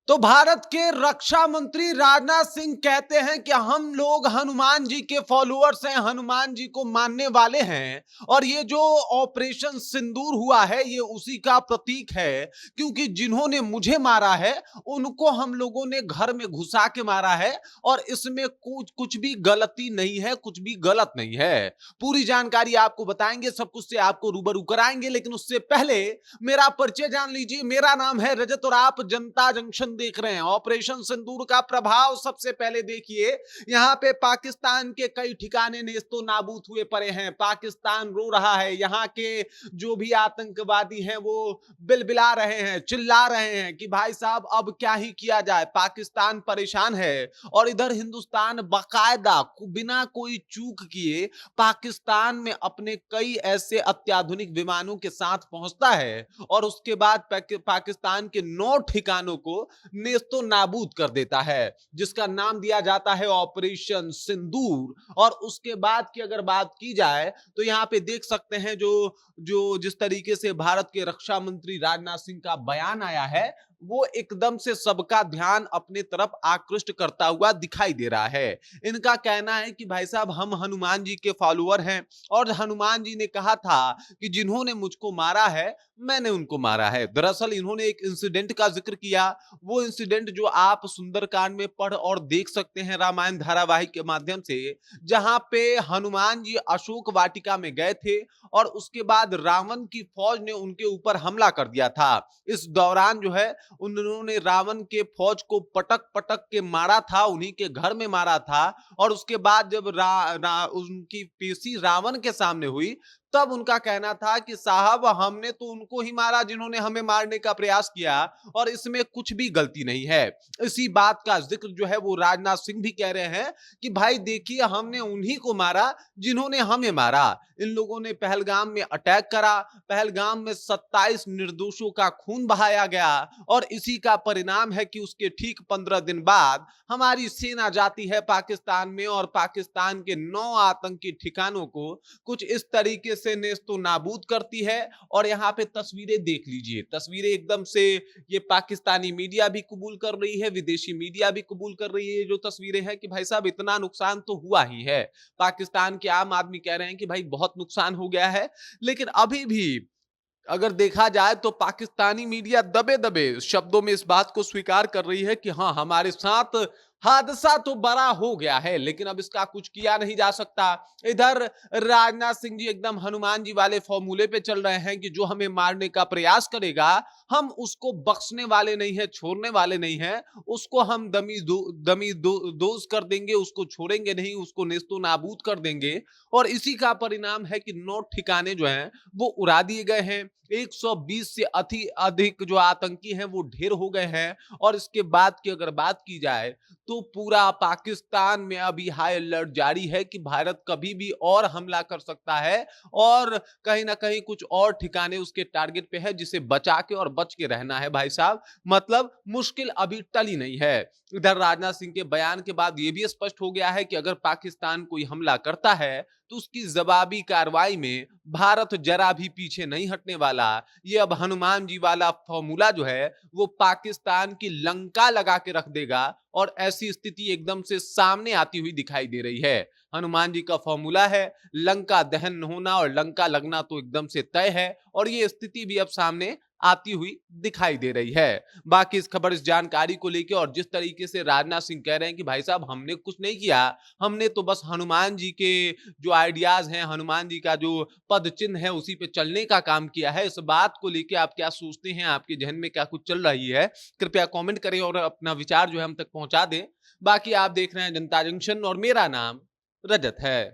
तो भारत के रक्षा मंत्री राजनाथ सिंह कहते हैं कि हम लोग हनुमान जी के फॉलोअर्स हैं, हनुमान जी को मानने वाले हैं और ये जो ऑपरेशन सिंदूर हुआ है ये उसी का प्रतीक है, क्योंकि जिन्होंने मुझे मारा है उनको हम लोगों ने घर में घुसा के मारा है और इसमें कुछ कुछ भी गलती नहीं है, कुछ भी गलत नहीं है। पूरी जानकारी आपको बताएंगे, सब कुछ से आपको रूबरू कराएंगे, लेकिन उससे पहले मेरा परिचय जान लीजिए। मेरा नाम है रजत और आप जनता जंक्शन देख रहे हैं। ऑपरेशन सिंदूर का प्रभाव सबसे पहले देखिए। यहां पे पाकिस्तान के कई ठिकाने नेस्तो नाबूद हुए पड़े हैं। पाकिस्तान रो रहा है, यहां के जो भी आतंकवादी हैं वो बिलबिला रहे हैं, चिल्ला रहे हैं कि भाई साहब अब क्या ही किया जाए। पाकिस्तान परेशान है और इधर हिंदुस्तान बाकायदा बिना कोई चूक किए पाकिस्तान में अपने कई ऐसे अत्याधुनिक विमानों के साथ पहुंचता है और उसके बाद पाकिस्तान के 9 ठिकानों को नेस्तो नाबूद कर देता है, जिसका नाम दिया जाता है ऑपरेशन सिंदूर। और उसके बाद की अगर बात की जाए तो यहां पे देख सकते हैं जो जो जिस तरीके से भारत के रक्षा मंत्री राजनाथ सिंह का बयान आया है वो एकदम से सबका ध्यान अपने तरफ आकृष्ट करता हुआ दिखाई दे रहा है। इनका कहना है कि भाई साहब हम हनुमान जी के फॉलोअर हैं और हनुमान जी ने कहा था कि जिन्होंने मुझको मारा है मैंने उनको मारा है। दरअसल इन्होंने एक इंसिडेंट का जिक्र किया, वो इंसिडेंट जो आप सुंदरकांड में पढ़ और देख सकते हैं रामायण धारावाहिक के माध्यम से, जहां पे हनुमान जी अशोक वाटिका में गए थे और उसके बाद रावण की फौज ने उनके ऊपर हमला कर दिया था। इस दौरान जो है उन्होंने रावण के फौज को पटक पटक के मारा था, उन्हीं के घर में मारा था और उसके बाद जब उनकी पेशी रावण के सामने हुई तब उनका कहना था कि साहब हमने तो उनको ही मारा जिन्होंने हमें मारने का प्रयास किया और इसमें कुछ भी गलती नहीं है। इसी बात का जिक्र जो है वो राजनाथ सिंह भी कह रहे हैं कि भाई देखिए हमने उन्हीं को मारा जिन्होंने हमें मारा। इन लोगों ने पहलगाम में अटैक करा, पहलगाम में 27 निर्दोषों का खून बहाया गया और इसी का परिणाम है कि उसके ठीक 15 दिन बाद हमारी सेना जाती है पाकिस्तान में और पाकिस्तान के 9 आतंकी ठिकानों को कुछ इस तरीके से नेस्तो नाबूद करती है। और यहाँ पे तस्वीरें देख लीजिए, तस्वीरें एकदम से ये पाकिस्तानी मीडिया भी कबूल कर रही है, विदेशी मीडिया भी कबूल कर रही है। जो तस्वीरें हैं कि भाई साहब इतना नुकसान तो हुआ ही है। पाकिस्तान के आम आदमी कह रहे हैं कि भाई बहुत नुकसान हो गया है, लेकिन अभी भी अगर देखा जाए तो पाकिस्तानी मीडिया दबे दबे शब्दों में इस बात को स्वीकार कर रही है कि हाँ हमारे साथ हादसा तो बड़ा हो गया है लेकिन अब इसका कुछ किया नहीं जा सकता। इधर राजनाथ सिंह जी एकदम हनुमान जी वाले फॉर्मूले पे चल रहे हैं कि जो हमें मारने का प्रयास करेगा हम उसको बख्शने वाले नहीं है, छोड़ने वाले नहीं है, उसको हम दोज कर देंगे, उसको छोड़ेंगे नहीं, उसको नेस्तो नाबूद कर देंगे। और इसी का परिणाम है कि 9 ठिकाने जो हैं वो उड़ा दिए गए हैं। 120 से अधिक जो आतंकी हैं वो ढेर हो गए हैं और इसके बाद की अगर बात की जाए तो पूरा पाकिस्तान में अभी हाई अलर्ट जारी है कि भारत कभी भी और हमला कर सकता है और कहीं ना कहीं कुछ और ठिकाने उसके टारगेट पे है जिसे बचा के और बच के रहना है भाई साहब। मतलब मुश्किल अभी टली नहीं है। इधर राजनाथ सिंह के बयान के बाद यह भी स्पष्ट हो गया है कि अगर पाकिस्तान कोई हमला करता है तो उसकी जवाबी कार्रवाई में भारत जरा भी पीछे नहीं हटने वाला। ये अब हनुमान जी वाला फॉर्मूला जो है वो पाकिस्तान की लंका लगा के रख देगा और ऐसी स्थिति एकदम से सामने आती हुई दिखाई दे रही है। हनुमान जी का फॉर्मूला है लंका दहन होना और लंका लगना तो एकदम से तय है और ये स्थिति भी अब सामने आती हुई दिखाई दे रही है। बाकी इस खबर, इस जानकारी को लेकर और जिस तरीके से राजनाथ सिंह कह रहे हैं कि भाई साहब हमने कुछ नहीं किया, हमने तो बस हनुमान जी के जो आइडियाज हैं, हनुमान जी का जो पद चिन्ह है उसी पे चलने का काम किया है। इस बात को लेकर आप क्या सोचते हैं, आपके जहन में क्या कुछ चल रही है, कृपया कमेंट करें और अपना विचार जो है हम तक पहुंचा दें। बाकी आप देख रहे हैं जनता जंक्शन और मेरा नाम रजत है।